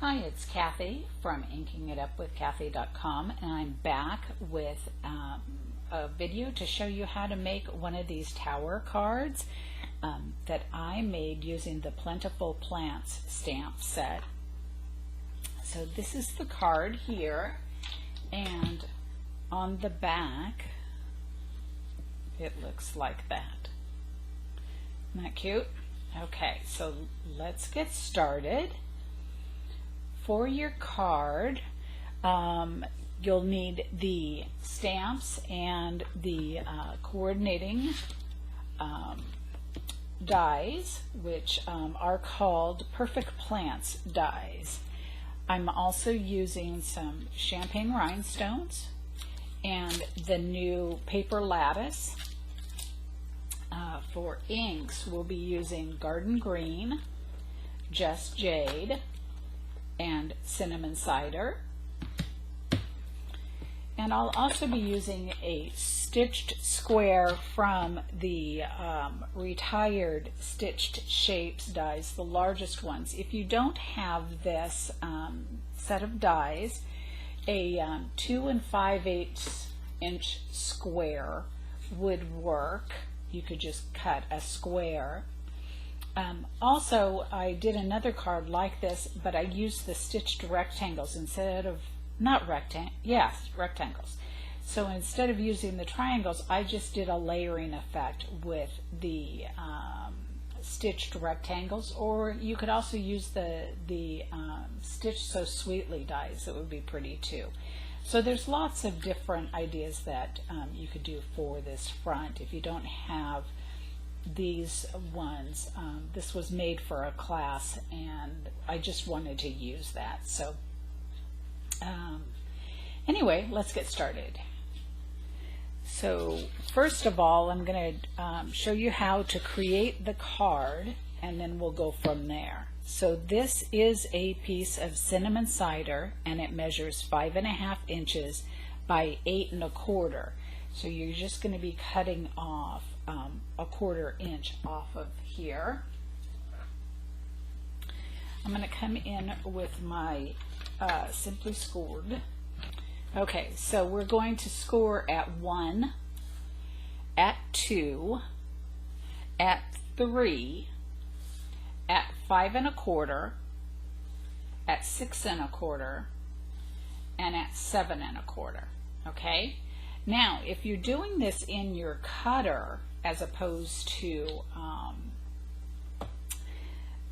Hi, it's Cathy from inkingitupwithcathy.com, and I'm back with a video to show you how to make one of these tower cards that I made using the Plentiful Plants stamp set. So this is the card here, and on the back it looks like that. Isn't that cute? Okay, so let's get started. For your card, you'll need the stamps and the coordinating dies, which are called Perfect Plants dies. I'm also using some champagne rhinestones and the new paper lattice. For inks, we'll be using Garden Green, Just Jade, and Cinnamon Cider. And I'll also be using a stitched square from the retired Stitched Shapes dies, the largest ones. If you don't have this set of dies, a 2 5/8 inch square would work. You could just cut a square. Also, I did another card like this, but I used the stitched rectangles instead of, rectangles. So instead of using the triangles, I just did a layering effect with the stitched rectangles, or you could also use the Stitch So Sweetly dies. It would be pretty too. So there's lots of different ideas that you could do for this front if you don't have these ones. This was made for a class and I just wanted to use that. So anyway, let's get started. So first of all, I'm going to show you how to create the card, and then we'll go from there. So this is a piece of cinnamon cider, and it measures 5.5 inches by 8 1/4. So you're just going to be cutting off a 1/4 inch off of here. I'm going to come in with my Simply Scored. Okay, so we're going to score at 1, at 2, at 3, at 5 1/4, at 6 1/4, and at 7 1/4. Okay? Now, if you're doing this in your cutter as opposed to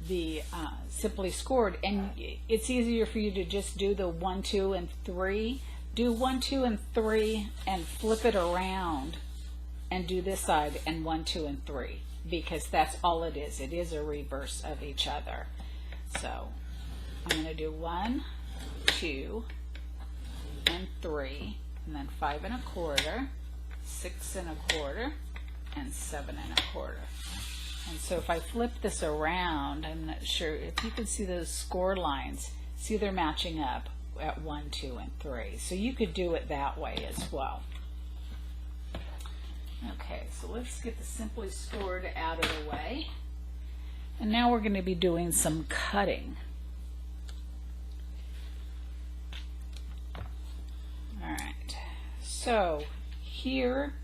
the Simply Scored, and it's easier for you to just do the 1, 2, and 3, do 1, 2, and 3 and flip it around and do this side and 1, 2, and 3, because that's all it is. It is a reverse of each other. So I'm going to do 1, 2, and 3, and then 5 1/4, 6 1/4, and 7 1/4. And so if I flip this around, I'm not sure if you can see those score lines. See, they're matching up at 1, 2, and 3. So you could do it that way as well. Okay, so let's get the Simply Scored out of the way. And now we're going to be doing some cutting. Alright, so here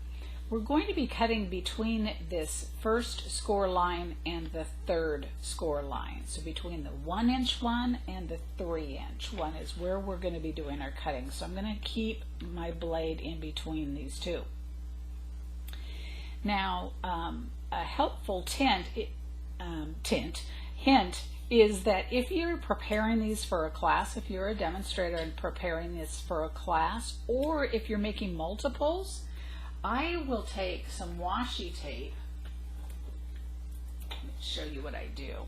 we're going to be cutting between this first score line and the third score line. So between the 1 inch one and the 3 inch one is where we're going to be doing our cutting. So I'm going to keep my blade in between these two. Now, a helpful hint is that if you're preparing these for a class, if you're a demonstrator and preparing this for a class, or if you're making multiples, I will take some washi tape. Let me show you what I do.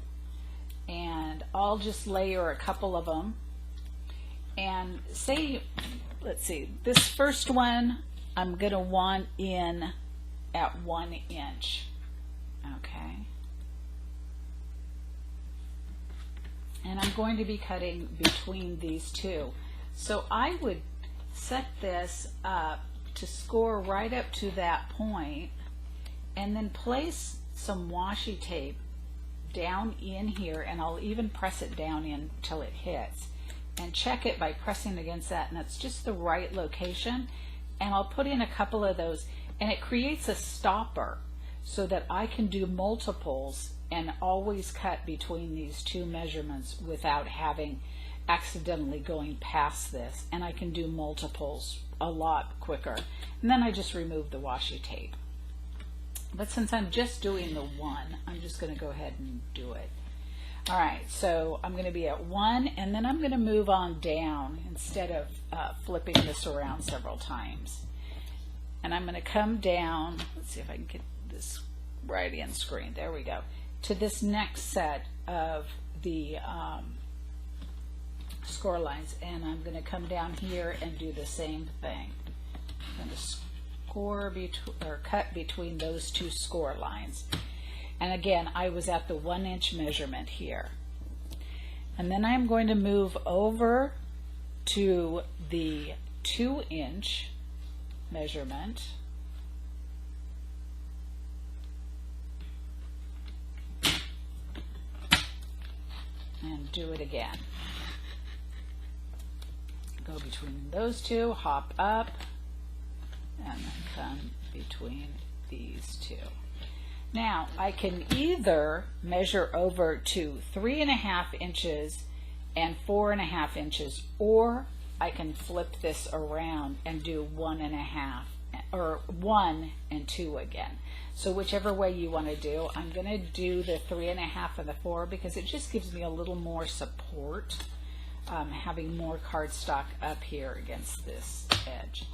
And I'll just layer a couple of them. And say, let's see, this first one I'm going to want in at 1 inch. Okay. And I'm going to be cutting between these two. So I would set this up to score right up to that point, and then place some washi tape down in here, and I'll even press it down in till it hits, and check it by pressing against that, and that's just the right location. And I'll put in a couple of those, and it creates a stopper so that I can do multiples and always cut between these two measurements without having accidentally going past this, and I can do multiples a lot quicker. And then I just remove the washi tape. But since I'm just doing the one, I'm just going to go ahead and do it. All right, so I'm going to be at 1, and then I'm going to move on down instead of flipping this around several times. And I'm going to come down, let's see if I can get this right in screen, there we go, to this next set of the score lines, and I'm going to come down here and do the same thing. I'm going to score or cut between those two score lines. And again, I was at the 1 inch measurement here. And then I'm going to move over to the 2 inch measurement. And do it again. Go between those two, hop up, and then come between these two. Now I can either measure over to 3.5 inches and 4.5 inches, or I can flip this around and do 1.5 or 1 and 2 again. So whichever way you want to do, I'm going to do the 3.5 and the 4 because it just gives me a little more support, having more cardstock up here against this edge.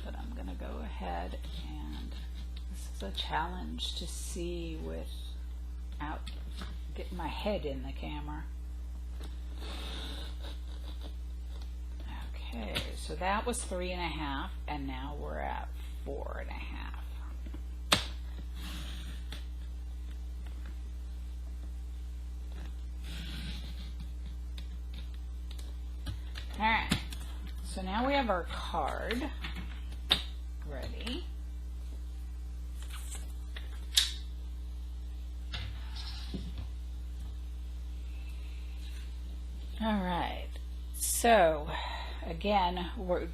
But I'm going to go ahead, and this is a challenge to see without getting my head in the camera. Okay, so that was 3.5, and now we're at 4.5. All right, so now we have our card ready. All right, so again, we're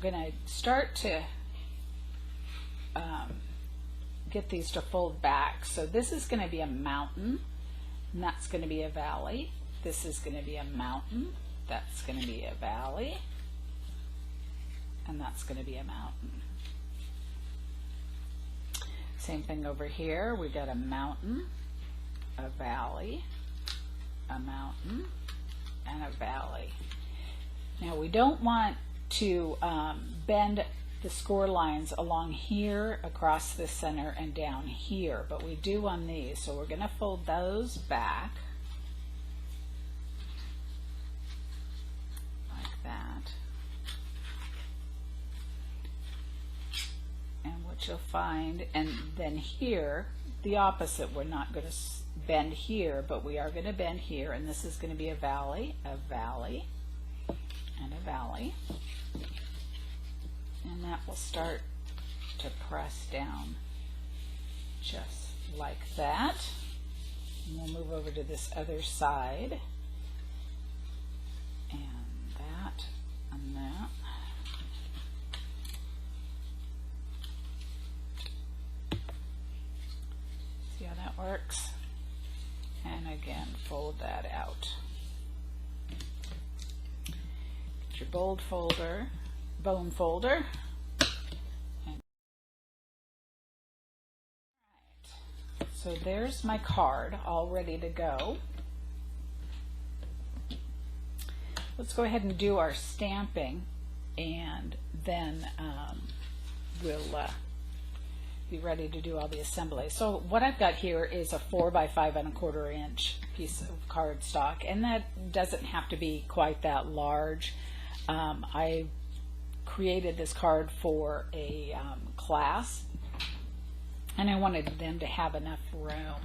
going to start to get these to fold back. So this is going to be a mountain, and that's going to be a valley. This is going to be a mountain, that's going to be a valley, and that's going to be a mountain. Same thing over here. We got a mountain, a valley, a mountain, and a valley. Now we don't want to bend the score lines along here, across the center, and down here, but we do on these. So we're going to fold those back like that. And what you'll find, and then here, the opposite, we're not going to bend here, but we are going to bend here, and this is going to be a valley, and a valley, and that will start to press down just like that. And we'll move over to this other side, and that, and that. See how that works? And again, fold that out. Get your bone folder, and right. So there's my card all ready to go. Let's go ahead and do our stamping, and then we'll be ready to do all the assembly. So what I've got here is a 4 by 5 1/4 inch piece of cardstock, and that doesn't have to be quite that large. I created this card for a class, and I wanted them to have enough room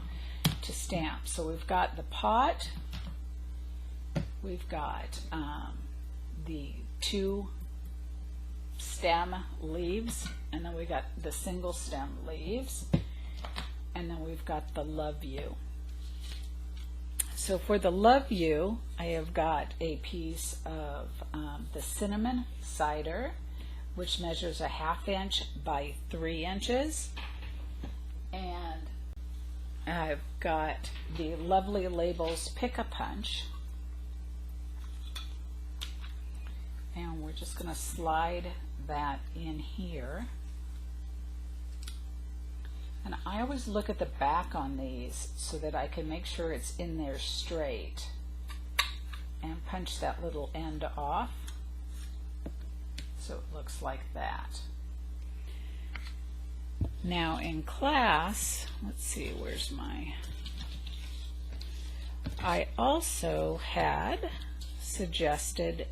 to stamp. So we've got the pot, we've got the 2 stem leaves, and then we got the single stem leaves, and then we've got the Love You. So for the Love You, I have got a piece of the cinnamon cider, which measures a 1/2 inch by 3 inches. And I've got the Lovely Labels Pick-a-Punch. And we're just going to slide that in here. And I always look at the back on these so that I can make sure it's in there straight. And punch that little end off so it looks like that. Now in class, let's see, where's my... I also had suggested,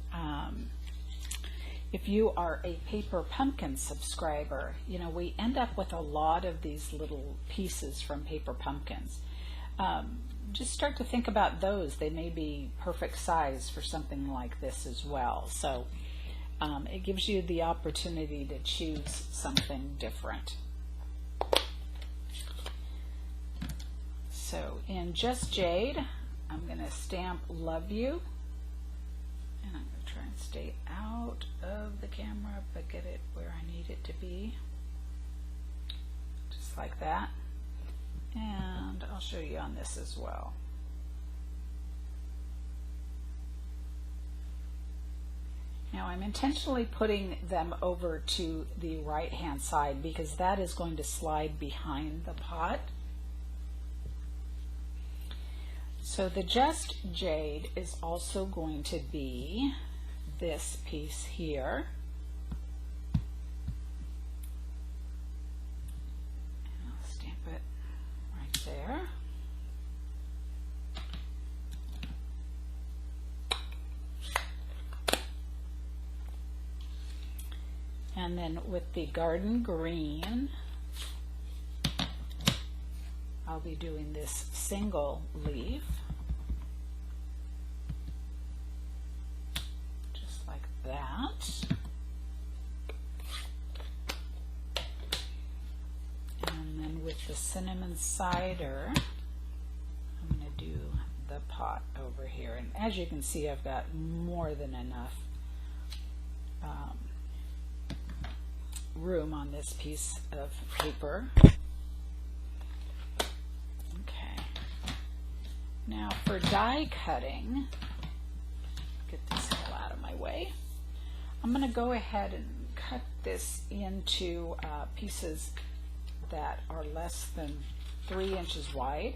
if you are a Paper Pumpkin subscriber, you know, we end up with a lot of these little pieces from Paper Pumpkins. Just start to think about those. They may be perfect size for something like this as well. So it gives you the opportunity to choose something different. So in Just Jade, I'm going to stamp Love You. And I'm going to try and stay out of the camera, but get it where I need it to be. Just like that. And I'll show you on this as well. Now I'm intentionally putting them over to the right hand side because that is going to slide behind the pot. So the Just Jade is also going to be this piece here. And I'll stamp it right there. And then with the Garden Green, I'll be doing this single leaf, just like that. And then with the cinnamon cider, I'm going to do the pot over here. And as you can see, I've got more than enough room on this piece of paper. Now for die cutting, get this all out of my way, I'm going to go ahead and cut this into pieces that are less than 3 inches wide.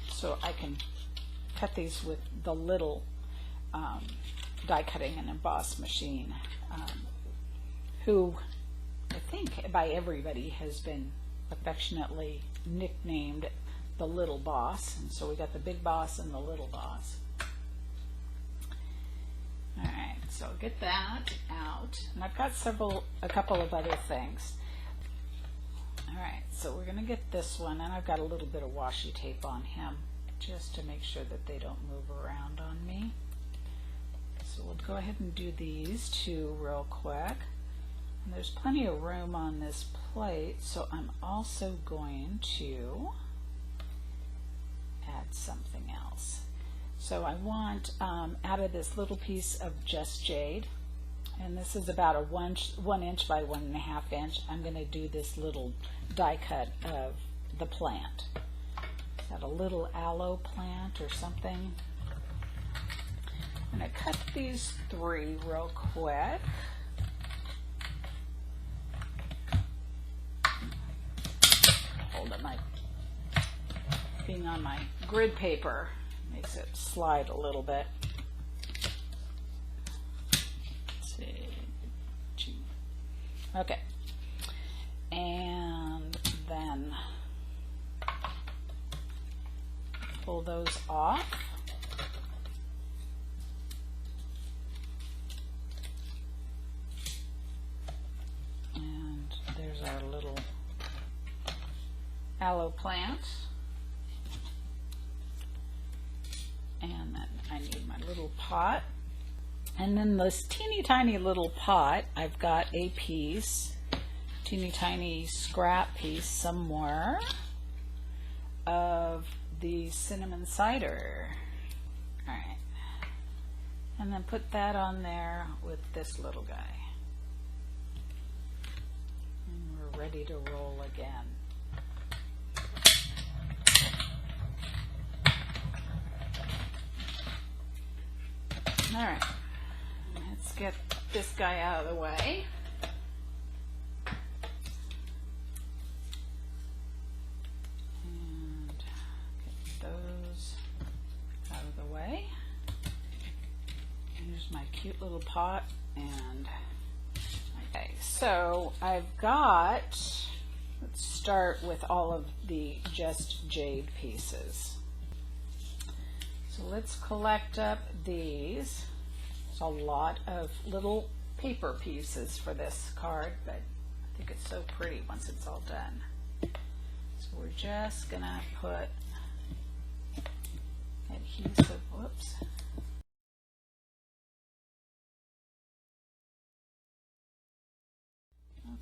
So I can cut these with the little die cutting and emboss machine, who I think by everybody has been affectionately nicknamed the Little Boss. And so we got the Big Boss and the Little Boss. Alright, so get that out. And I've got a couple of other things. Alright, so we're going to get this one, and I've got a little bit of washi tape on him just to make sure that they don't move around on me. So we'll go ahead and do these two real quick. And there's plenty of room on this plate, so I'm also going to add something else. So I want, out of this little piece of Just Jade, and this is about a 1 inch by 1.5 inch, I'm going to do this little die cut of the plant. Is that a little aloe plant or something? I'm going to cut these 3 real quick. Hold up, being on my grid paper makes it slide a little bit. Let's see. Okay. And then pull those off. And there's our little aloe plant. And then I need my little pot. And then this teeny tiny little pot, I've got a piece, teeny tiny scrap piece somewhere. of the cinnamon cider. All right. And then put that on there with this little guy. And we're ready to roll again. All right, let's get this guy out of the way. And get those out of the way. Here's my cute little pot. And okay, so I've got, let's start with all of the just jade pieces. So let's collect up these. There's a lot of little paper pieces for this card, but I think it's so pretty once it's all done. So we're just gonna put adhesive, whoops.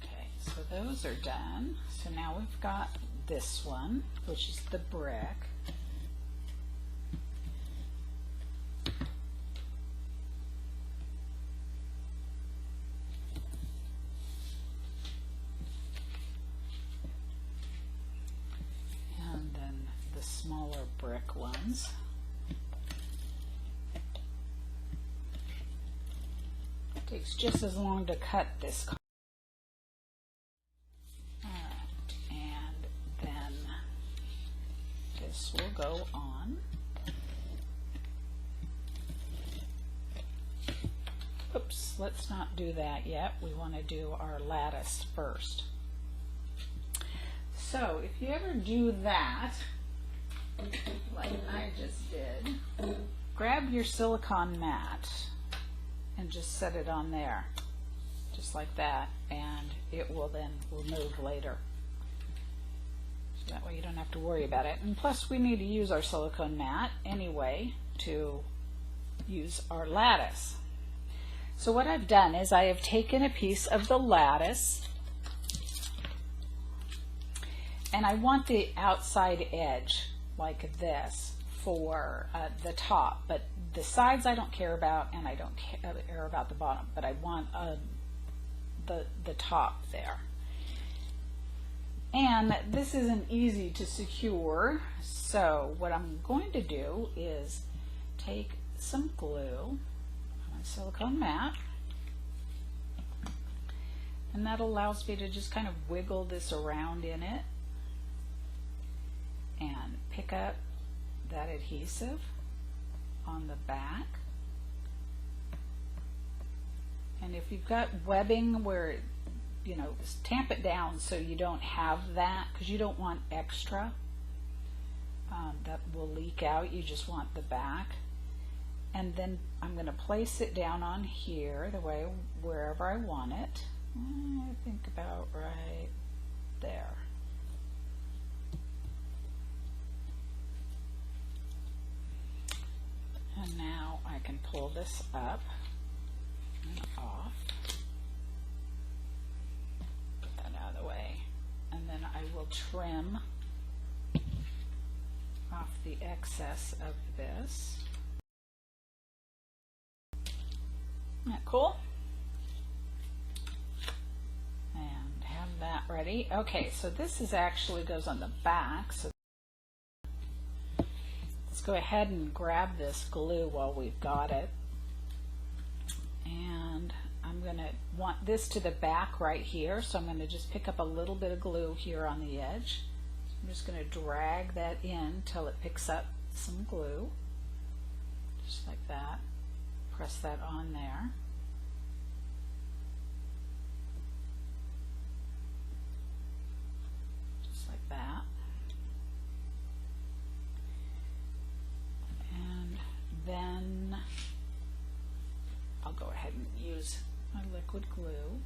Okay, so those are done. So now we've got this one, which is the brick. Smaller brick ones. It takes just as long to cut this card. Alright, and then this will go on. Oops, let's not do that yet. We want to do our lattice first. So if you ever do that, like I just did, grab your silicone mat and just set it on there, just like that, and it will then remove later. So that way you don't have to worry about it. And plus we need to use our silicone mat anyway to use our lattice. So what I've done is I have taken a piece of the lattice and I want the outside edge like this for the top, but the sides I don't care about, and I don't care about the bottom, but I want the top there. And this isn't easy to secure, so what I'm going to do is take some glue on my silicone mat, and that allows me to just kind of wiggle this around in it and pick up that adhesive on the back. And if you've got webbing where, you know, tamp it down so you don't have that, because you don't want extra that will leak out. You just want the back. And then I'm going to place it down on here the way wherever I want it. I think about right there. And now I can pull this up and off. Put that out of the way. And then I will trim off the excess of this. Isn't that cool? And have that ready. Okay, so this is actually goes on the back. So let's go ahead and grab this glue while we've got it. And I'm going to want this to the back right here, so I'm going to just pick up a little bit of glue here on the edge. I'm just going to drag that in till it picks up some glue, just like that. Press that on there. Just like that. And then I'll go ahead and use my liquid glue.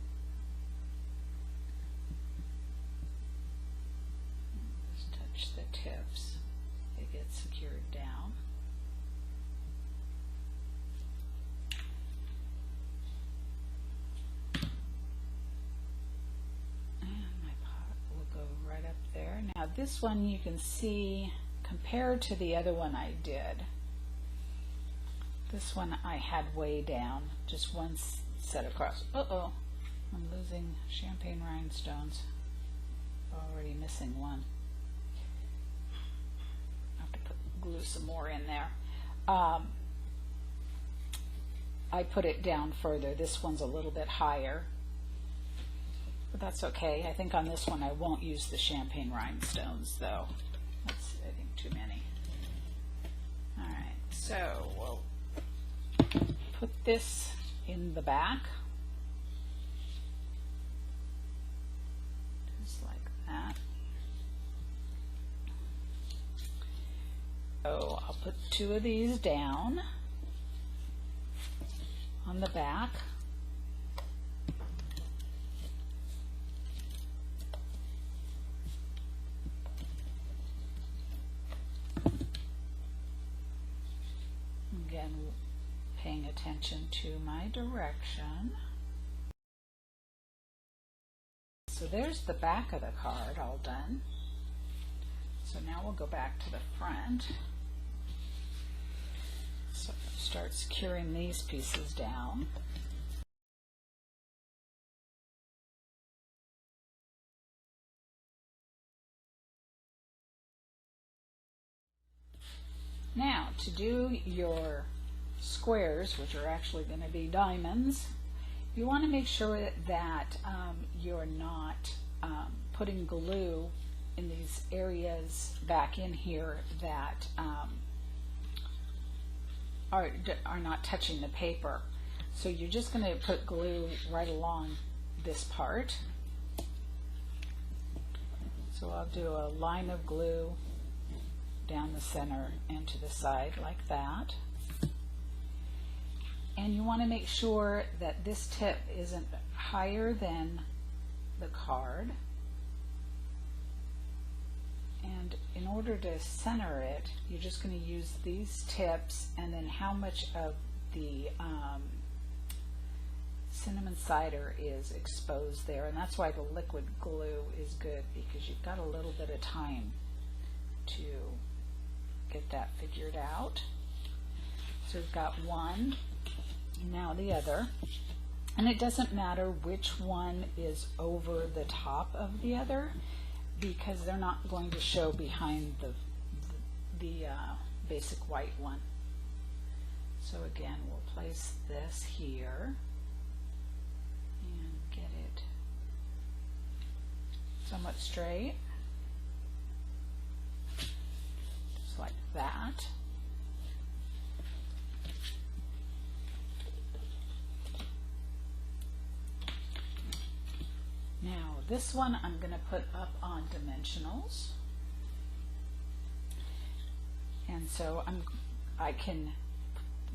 Just touch the tips. They get secured down. And my pot will go right up there. Now this one you can see compared to the other one I did. This one I had way down, just one set across. Uh-oh, I'm losing champagne rhinestones. Already missing one. I have to glue some more in there. I put it down further. This one's a little bit higher, but that's okay. I think on this one I won't use the champagne rhinestones though. That's, I think, too many. All right, so we'll put this in the back, just like that. So I'll put two of these down on the back. Again, paying attention to my direction. So there's the back of the card all done. So now we'll go back to the front. So start securing these pieces down. Now to do your squares, which are actually going to be diamonds, you want to make sure that you're not putting glue in these areas back in here that are not touching the paper. So you're just going to put glue right along this part. So I'll do a line of glue down the center and to the side like that. And you want to make sure that this tip isn't higher than the card. And in order to center it, you're just going to use these tips, and then how much of the cinnamon cider is exposed there. And that's why the liquid glue is good, because you've got a little bit of time to get that figured out. So we've got one, now the other. And it doesn't matter which one is over the top of the other, because they're not going to show behind the basic white one. So again, we'll place this here and get it somewhat straight, just like that. Now this one I'm going to put up on dimensionals, and so I can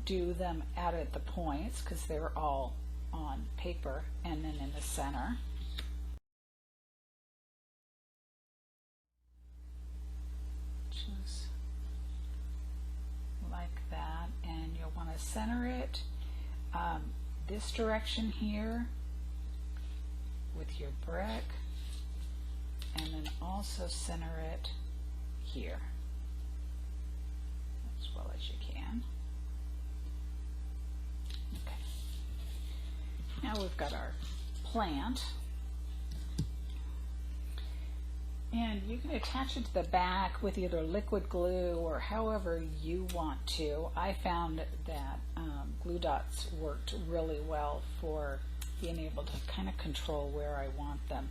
do them out at the points because they're all on paper, and then in the center. Just like that, and you'll want to center it this direction here with your brick, and then also center it here as well as you can. Okay. Now we've got our plant, and you can attach it to the back with either liquid glue or however you want to. I found that glue dots worked really well for being able to kind of control where I want them.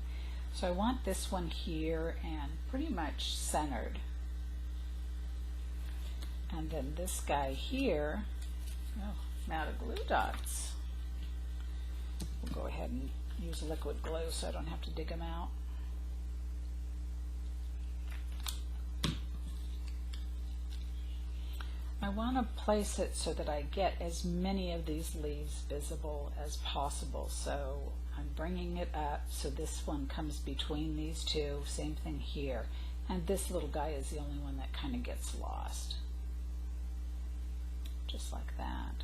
So I want this one here and pretty much centered. And then this guy here, oh, I'm out of glue dots. We'll go ahead and use liquid glue so I don't have to dig them out. I want to place it so that I get as many of these leaves visible as possible. So I'm bringing it up so this one comes between these two. Same thing here. And this little guy is the only one that kind of gets lost. Just like that.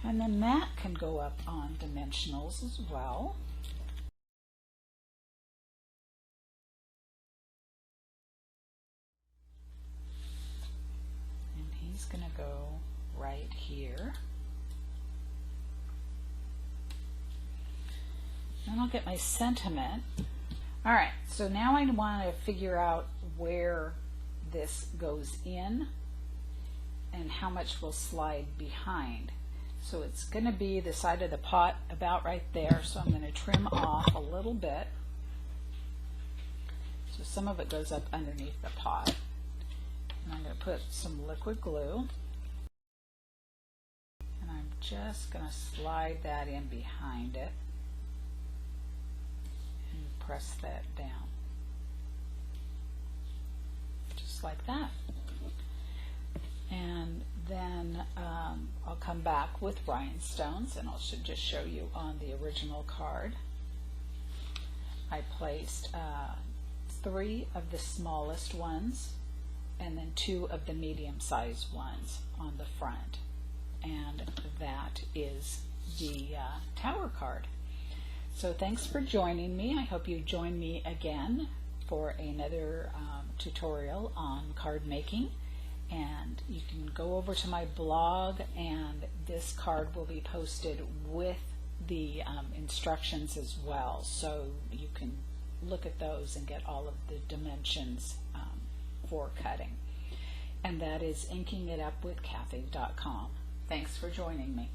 And then that can go up on dimensionals as well. go right here. Then I'll get my sentiment. All right, so now I want to figure out where this goes in and how much will slide behind. So it's going to be the side of the pot about right there, so I'm going to trim off a little bit. So some of it goes up underneath the pot. And I'm going to put some liquid glue. And I'm just going to slide that in behind it. And press that down. Just like that. And then I'll come back with rhinestones, and I'll just show you on the original card. I placed 3 of the smallest ones and then 2 of the medium-sized ones on the front, and that is the tower card. So thanks for joining me. I hope you join me again for another tutorial on card making. And you can go over to my blog, and this card will be posted with the instructions as well, so you can look at those and get all of the dimensions for cutting. And that is inkingitupwithcathy.com. Thanks for joining me.